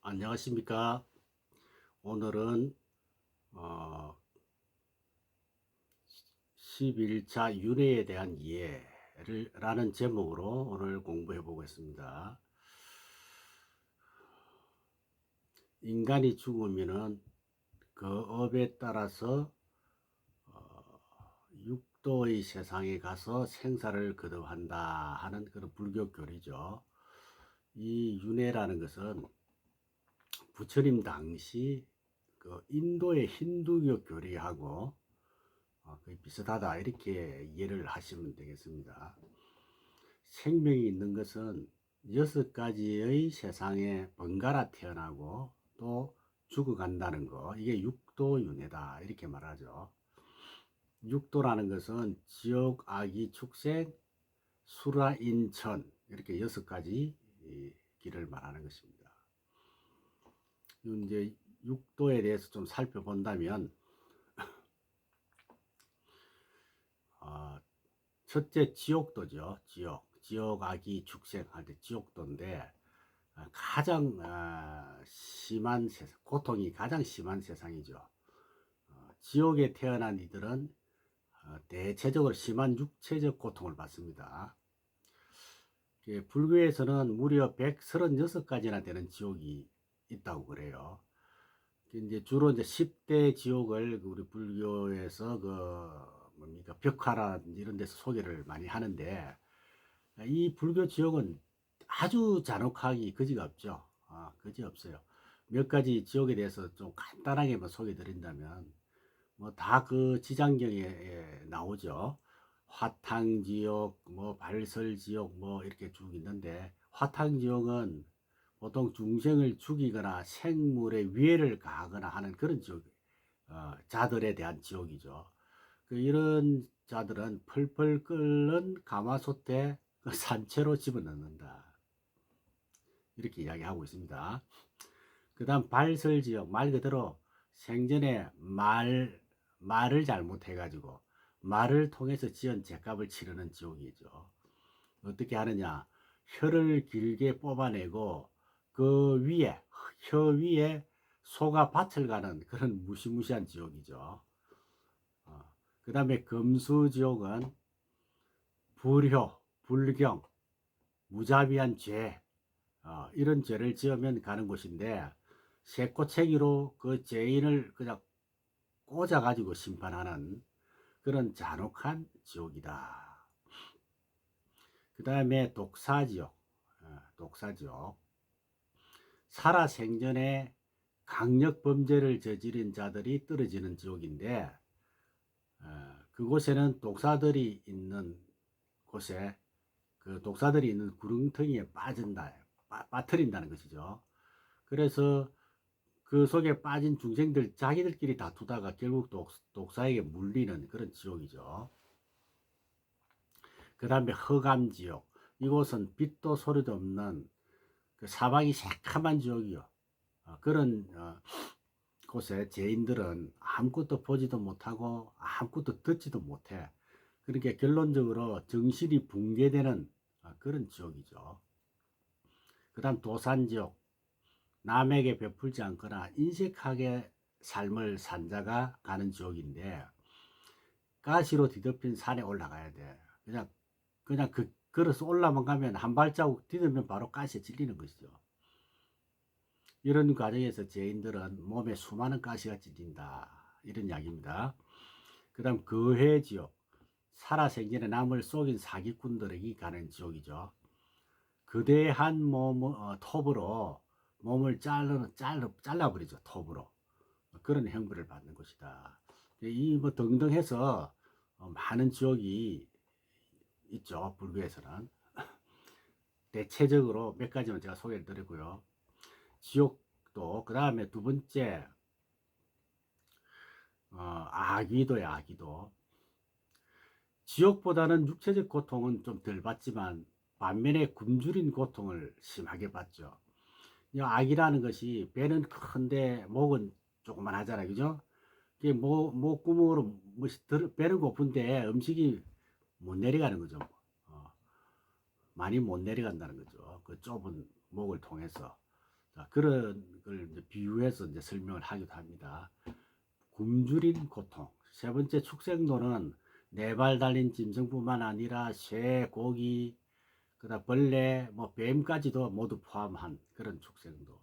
안녕하십니까. 오늘은 어, 11차 윤회에 대한 이해를 라는 제목으로 오늘 공부해 보겠습니다. 인간이 죽으면은 그 업에 따라서 육도의 세상에 가서 생사를 거듭한다 하는 그런 불교 교리죠. 이 윤회라는 것은 부처님 당시 그 인도의 힌두교 교리하고 거의 비슷하다 이렇게 이해를 하시면 되겠습니다. 생명이 있는 것은 6가지의 세상에 번갈아 태어나고 또 죽어간다는 거, 이게 육도윤회다 이렇게 말하죠. 육도라는 것은 지옥, 악의, 축생, 수라, 인천 이렇게 6가지 길을 말하는 것입니다. 이제 육도에 대해서 좀 살펴본다면 어, 첫째 지옥도죠. 지옥 악이 축생할 때 지옥도인데 가장 심한 세상, 고통이 가장 심한 세상이죠. 지옥에 태어난 이들은 대체적으로 심한 육체적 고통을 받습니다. 불교에서는 무려 136가지나 되는 지옥이 있다고 그래요. 이제 주로 이제 10대 지옥을 우리 불교에서 뭡니까 벽화라 이런 데서 소개를 많이 하는데, 이 불교 지옥은 아주 잔혹하기 그지가 없죠. 그지 없어요. 몇 가지 지옥에 대해서 좀 간단하게만 소개 드린다면, 뭐 다 그 지장경에 나오죠. 화탕지옥, 뭐 발설지옥, 뭐 이렇게 쭉 있는데, 화탕지옥은 보통 중생을 죽이거나 생물의 위해를 가하거나 하는 그런 지옥, 자들에 대한 지옥이죠. 이런 자들은 펄펄 끓는 가마솥에 그 산채로 집어넣는다. 이렇게 이야기하고 있습니다. 그 다음 발설지역, 말 그대로 생전에 말을 잘못해가지고 말을 통해서 지은 죄값을 치르는 지옥이죠. 어떻게 하느냐? 혀를 길게 뽑아내고 그 위에, 혀 위에 소가 밭을 가는 그런 무시무시한 지옥이죠. 그 다음에 금수지옥은 불효, 불경, 무자비한 죄, 이런 죄를 지으면 가는 곳인데, 새꼬챙이로 그 죄인을 그냥 꽂아가지고 심판하는 그런 잔혹한 지옥이다. 그 다음에 독사지옥, 독사지옥. 살아 생전에 강력 범죄를 저지른 자들이 떨어지는 지옥인데, 그곳에는 독사들이 있는 곳에 그 독사들이 있는 구렁텅이에 빠뜨린다는 것이죠. 그래서 그 속에 빠진 중생들 자기들끼리 다투다가 결국 독사에게 물리는 그런 지옥이죠. 그 다음에 허감지옥. 이곳은 빛도 소리도 없는 그 사방이 새카만 지옥이요. 그런 곳에 죄인들은 아무것도 보지도 못하고 아무것도 듣지도 못해. 그러니까 결론적으로 정신이 붕괴되는 그런 지옥이죠. 그 다음 도산지옥. 남에게 베풀지 않거나 인색하게 삶을 산 자가 가는 지옥인데, 가시로 뒤덮인 산에 올라가야 돼. 그냥 걸어서 올라만 가면 한 발자국 디디면 바로 가시에 찔리는 것이죠. 이런 과정에서 죄인들은 몸에 수많은 가시가 찔린다. 이런 이야기입니다. 그 다음 거해지옥. 살아생전에 남을 속인 사기꾼들에게 가는 지옥이죠. 거대한 톱으로 몸을 잘라버리죠. 톱으로. 그런 형벌을 받는 것이다. 이 뭐 등등 해서 많은 지옥이 있죠. 불교에서는. 대체적으로 몇 가지만 제가 소개를 드리고요. 지옥도, 그 다음에 두 번째, 아귀도야, 아귀도. 지옥보다는 육체적 고통은 좀 덜 받지만, 반면에 굶주린 고통을 심하게 받죠. 이 아기라는 것이 배는 큰데 목은 조그만 하잖아요. 그죠? 이게 목구멍으로 배는 고픈데 음식이 못 내려가는 거죠. 많이 못 내려간다는 거죠. 그 좁은 목을 통해서. 그런 걸 이제 비유해서 이제 설명을 하기도 합니다. 굶주린 고통. 세 번째 축생도는 네 발 달린 짐승뿐만 아니라 새, 고기, 그다음 벌레, 뭐 뱀까지도 모두 포함한 그런 축생도.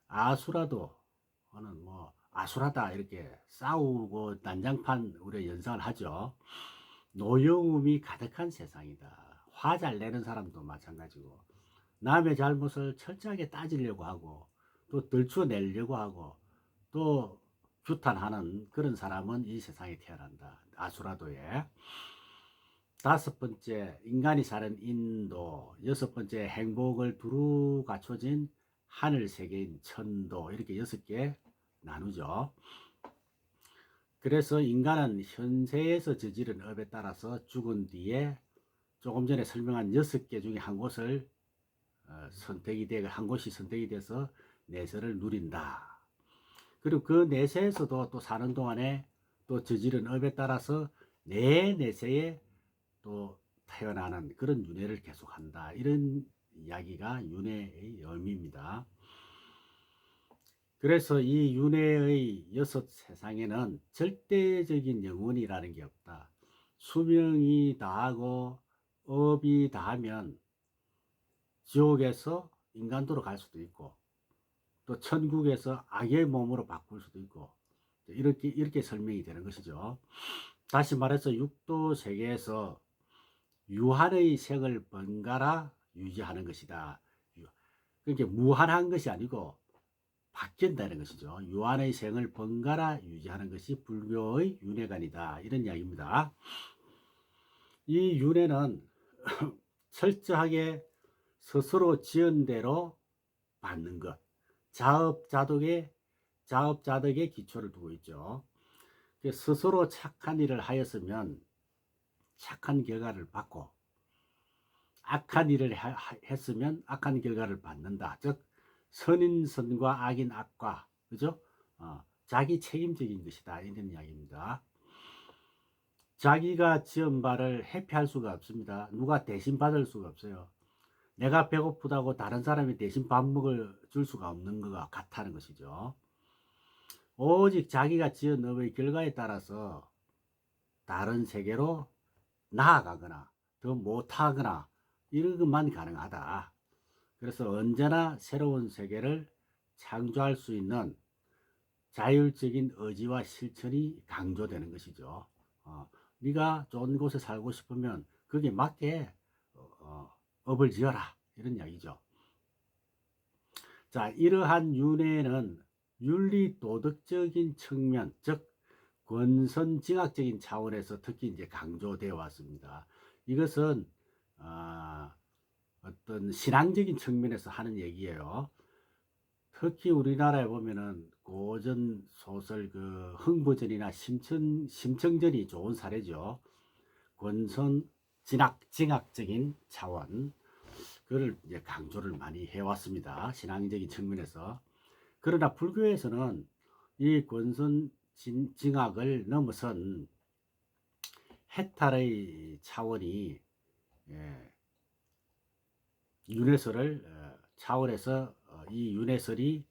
아수라도는 뭐 아수라다 이렇게 싸우고 난장판 우리가 연상을 하죠. 노여움이 가득한 세상이다. 화 잘 내는 사람도 마찬가지고 남의 잘못을 철저하게 따지려고 하고 또 들춰내려고 하고 또 규탄하는 그런 사람은 이 세상에 태어난다. 아수라도에. 다섯 번째, 인간이 사는 인도. 여섯 번째, 행복을 두루 갖춰진 하늘 세계인 천도. 이렇게 6개 나누죠. 그래서 인간은 현세에서 저지른 업에 따라서 죽은 뒤에 조금 전에 설명한 6개 중에 한 곳을 한 곳이 선택이 돼서 내세를 누린다. 그리고 그 내세에서도 또 사는 동안에 또 저지른 업에 따라서 내 내세에 또 태어나는 그런 윤회를 계속한다. 이런 이야기가 윤회의 의미입니다. 그래서 이 윤회의 6 세상에는 절대적인 영원이라는 게 없다. 수명이 다하고 업이 다하면 지옥에서 인간도로 갈 수도 있고 또 천국에서 악의 몸으로 바꿀 수도 있고 이렇게 설명이 되는 것이죠. 다시 말해서 육도 세계에서 유한의 색을 번갈아 유지하는 것이다. 그러니까 무한한 것이 아니고 바뀐다는 것이죠. 유한의 색을 번갈아 유지하는 것이 불교의 윤회관이다. 이런 이야기입니다. 이 윤회는 철저하게 스스로 지은 대로 받는 것. 자업자득의 기초를 두고 있죠. 스스로 착한 일을 하였으면 착한 결과를 받고 악한 일을 했으면 악한 결과를 받는다. 즉 선인 선과 악인 악과 그죠? 자기 책임적인 것이다. 이런 이야기입니다. 자기가 지은 바를 회피할 수가 없습니다. 누가 대신 받을 수가 없어요. 내가 배고프다고 다른 사람이 대신 밥 먹을 줄 수가 없는 것과 같다는 것이죠. 오직 자기가 지은 업의 결과에 따라서 다른 세계로 나아가거나 더 못하거나 이런 것만 가능하다. 그래서 언제나 새로운 세계를 창조할 수 있는 자율적인 의지와 실천이 강조되는 것이죠. 네가 좋은 곳에 살고 싶으면 거기에 맞게 업을 지어라. 이런 이야기죠. 자, 이러한 윤회는 윤리 도덕적인 측면, 즉 권선징악적인 차원에서 특히 이제 강조되어 왔습니다. 이것은 어떤 신앙적인 측면에서 하는 얘기예요. 특히 우리나라에 보면은 고전 소설 그 흥보전이나 심청전이 좋은 사례죠. 권선 징악적인 차원, 그걸 이제 강조를 많이 해왔습니다. 신앙적인 측면에서. 그러나 불교에서는 이 권선 징악을 넘어선 해탈의 차원이 윤회설을 차원에서 이 윤회설이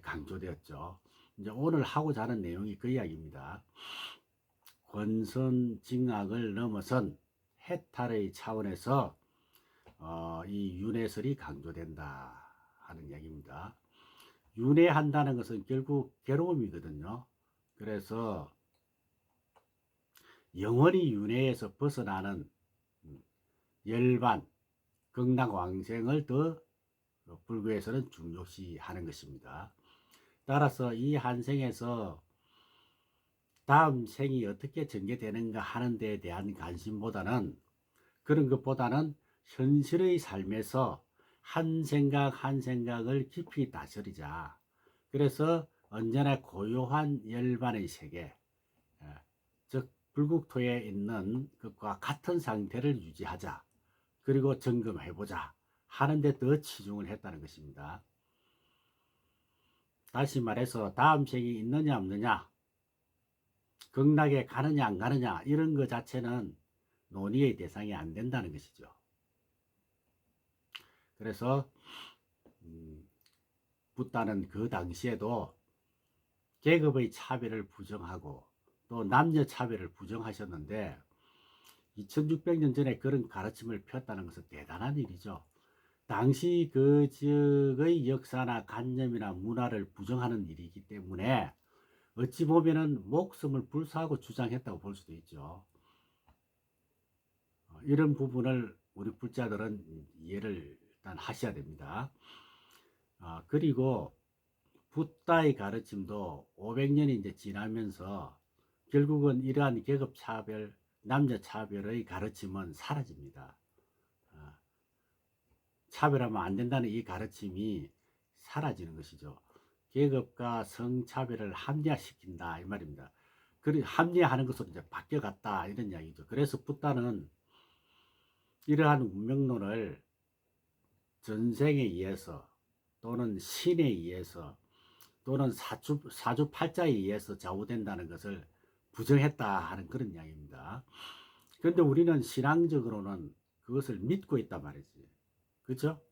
강조되었죠. 이제 오늘 하고자 하는 내용이 그 이야기입니다. 권선징악을 넘어선 해탈의 차원에서 이 윤회설이 강조된다 하는 이야기입니다. 윤회한다는 것은 결국 괴로움이거든요. 그래서 영원히 윤회에서 벗어나는 열반, 극락왕생을 더 불교에서는 중요시하는 것입니다. 따라서 이 한 생에서 다음 생이 어떻게 전개되는가 하는 데에 대한 관심보다는 그런 것보다는 현실의 삶에서 한 생각 한 생각을 깊이 다스리자. 그래서 언제나 고요한 열반의 세계, 즉 불국토에 있는 것과 같은 상태를 유지하자. 그리고 점검해보자 하는 데 더 치중을 했다는 것입니다. 다시 말해서 다음 생이 있느냐 없느냐, 극락에 가느냐 안 가느냐 이런 것 자체는 논의의 대상이 안 된다는 것이죠. 그래서 붓다는 그 당시에도 계급의 차별을 부정하고 또 남녀 차별을 부정하셨는데 2600년 전에 그런 가르침을 폈다는 것은 대단한 일이죠. 당시 그 지역의 역사나 관념이나 문화를 부정하는 일이기 때문에 어찌 보면은 목숨을 불사하고 주장했다고 볼 수도 있죠. 이런 부분을 우리 불자들은 이해를 일단 하셔야 됩니다. 그리고 붓다의 가르침도 500년이 이제 지나면서 결국은 이러한 계급 차별, 남녀 차별의 가르침은 사라집니다. 차별하면 안 된다는 이 가르침이 사라지는 것이죠. 계급과 성차별을 합리화시킨다 이 말입니다. 그리고 합리화하는 것으로 이제 바뀌어갔다 이런 이야기죠. 그래서 붓다는 이러한 운명론을 전생에 의해서 또는 신에 의해서 또는 사주팔자에 의해서 좌우된다는 것을 부정했다 하는 그런 이야기입니다. 그런데 우리는 신앙적으로는 그것을 믿고 있단 말이지. 그렇죠?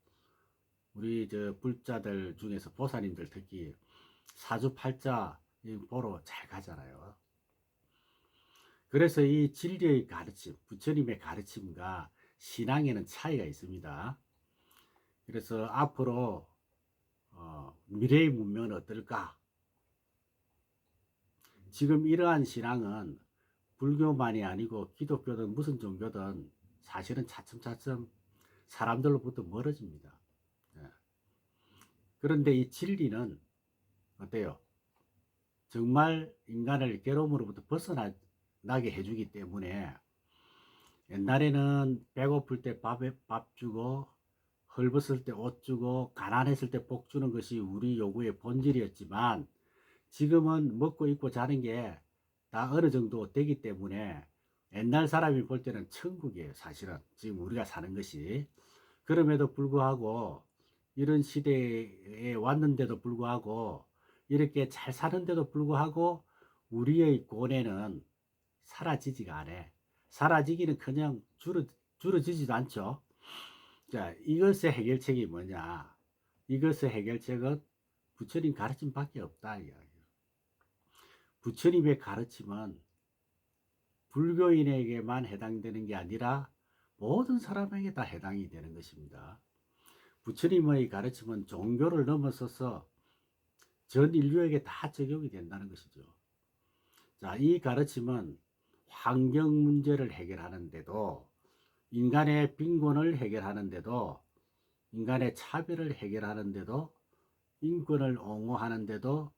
우리 저 불자들 중에서 보살님들 특히 사주팔자 보러 잘 가잖아요. 그래서 이 진리의 가르침, 부처님의 가르침과 신앙에는 차이가 있습니다. 그래서 앞으로 미래의 문명은 어떨까? 지금 이러한 신앙은 불교만이 아니고 기독교든 무슨 종교든 사실은 차츰차츰 사람들로부터 멀어집니다. 그런데 이 진리는 어때요? 정말 인간을 괴로움으로부터 벗어나게 해주기 때문에 옛날에는 배고플 때 밥 주고 헐벗을 때 옷 주고 가난했을 때 복 주는 것이 우리 요구의 본질이었지만 지금은 먹고 입고 자는 게 다 어느 정도 되기 때문에 옛날 사람이 볼 때는 천국이에요. 사실은 지금 우리가 사는 것이. 그럼에도 불구하고 이런 시대에 왔는데도 불구하고 이렇게 잘 사는데도 불구하고 우리의 고뇌는 사라지지가 않아. 사라지기는커녕 줄어지지도 않죠. 자, 이것의 해결책이 뭐냐? 이것의 해결책은 부처님 가르침밖에 없다 이야기예요. 부처님의 가르침은 불교인에게만 해당되는 게 아니라 모든 사람에게 다 해당이 되는 것입니다. 부처님의 가르침은 종교를 넘어서서 전 인류에게 다 적용이 된다는 것이죠. 자, 이 가르침은 환경 문제를 해결하는데도 인간의 빈곤을 해결하는데도 인간의 차별을 해결하는데도 인권을 옹호하는데도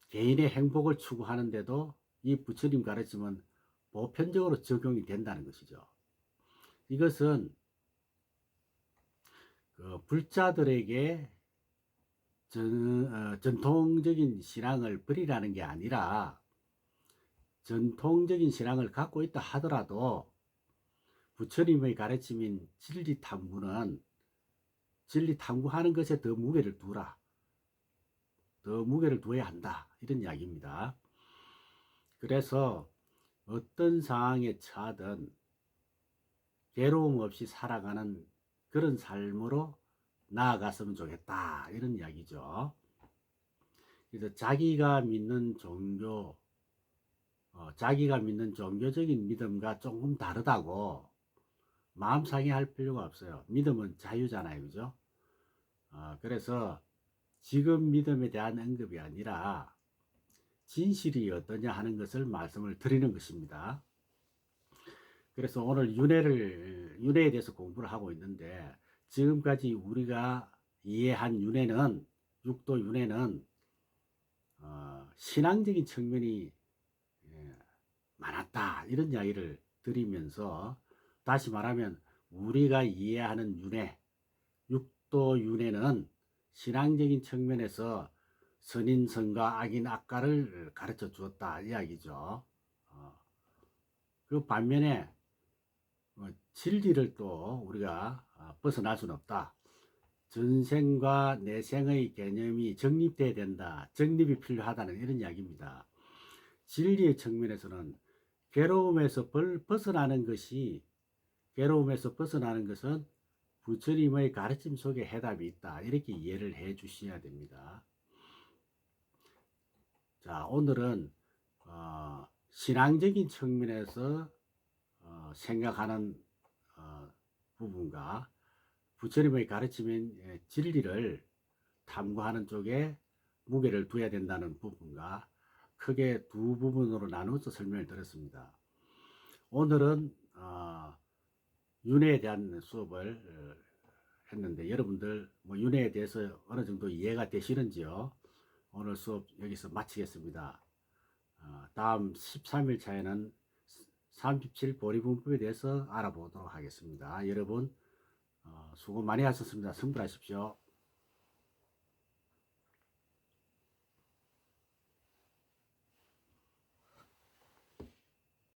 개인의 행복을 추구하는데도 이 부처님 가르침은 보편적으로 적용이 된다는 것이죠. 이것은 그 불자들에게 전통적인 신앙을 버리라는 게 아니라 전통적인 신앙을 갖고 있다 하더라도 부처님의 가르침인 진리 탐구는 진리 탐구하는 것에 더 무게를 두라. 더 무게를 둬야 한다. 이런 이야기입니다. 그래서 어떤 상황에 처하든 괴로움 없이 살아가는 그런 삶으로 나아갔으면 좋겠다. 이런 이야기죠. 그래서 자기가 믿는 종교, 자기가 믿는 종교적인 믿음과 조금 다르다고 마음 상해할 필요가 없어요. 믿음은 자유잖아요. 그죠? 그래서 지금 믿음에 대한 언급이 아니라 진실이 어떠냐 하는 것을 말씀을 드리는 것입니다. 그래서 오늘 윤회에 대해서 공부를 하고 있는데 지금까지 우리가 이해한 윤회는 육도 윤회는 신앙적인 측면이 많았다 이런 이야기를 드리면서 다시 말하면 우리가 이해하는 윤회 육도 윤회는 신앙적인 측면에서 선인선과 악인 악과를 가르쳐 주었다 이야기죠. 그 반면에 진리를 또 우리가 벗어날 수는 없다. 전생과 내생의 개념이 정립돼야 된다. 정립이 필요하다는 이런 이야기입니다. 진리의 측면에서는 괴로움에서 벗어나는 것은 부처님의 가르침 속에 해답이 있다. 이렇게 이해를 해 주셔야 됩니다. 자, 오늘은 신앙적인 측면에서 생각하는 부분과 부처님의 가르침인 진리를 탐구하는 쪽에 무게를 두어야 된다는 부분과 크게 두 부분으로 나누어서 설명을 드렸습니다. 오늘은 윤회에 대한 수업을 했는데 여러분들 뭐 윤회에 대해서 어느 정도 이해가 되시는지요? 오늘 수업 여기서 마치겠습니다. 다음 13일 차에는 37 보리분법에 대해서 알아보도록 하겠습니다. 여러분 수고 많이 하셨습니다. 승부하십시오.